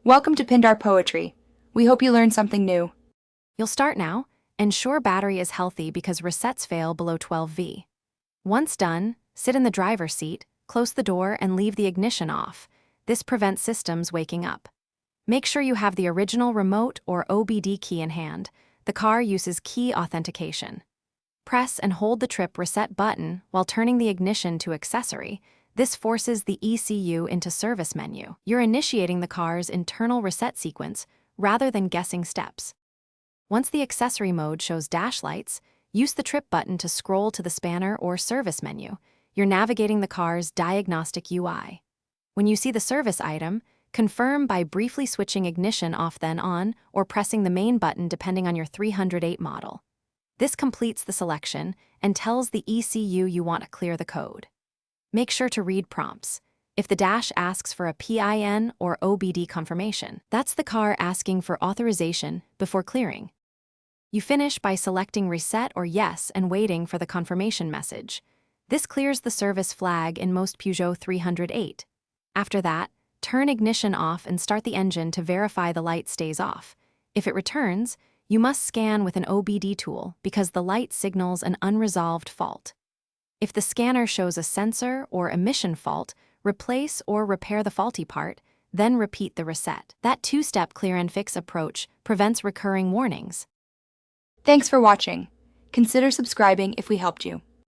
Welcome to Pindar Poetry. We hope you learned something new. You'll start now. Ensure battery is healthy because resets fail below 12V. Once done, sit in the driver's seat, close the door, and leave the ignition off. This prevents systems waking up. Make sure you have the original remote or OBD key in hand. The car uses key authentication. Press and hold the trip reset button while turning the ignition to accessory. This forces the ECU into service menu. You're initiating the car's internal reset sequence rather than guessing steps. Once the accessory mode shows dash lights, use the trip button to scroll to the spanner or service menu. You're navigating the car's diagnostic UI. When you see the service item, confirm by briefly switching ignition off then on or pressing the main button depending on your 308 model. This completes the selection and tells the ECU you want to clear the code. Make sure to read prompts. If the dash asks for a PIN or OBD confirmation, that's the car asking for authorization before clearing. You finish by selecting Reset or Yes and waiting for the confirmation message. This clears the service flag in most Peugeot 308. After that, turn ignition off and start the engine to verify the light stays off. If it returns, you must scan with an OBD tool because the light signals an unresolved fault. If the scanner shows a sensor or emission fault, replace or repair the faulty part, then repeat the reset. That two-step clear and fix approach prevents recurring warnings. Thanks for watching. Consider subscribing if we helped you.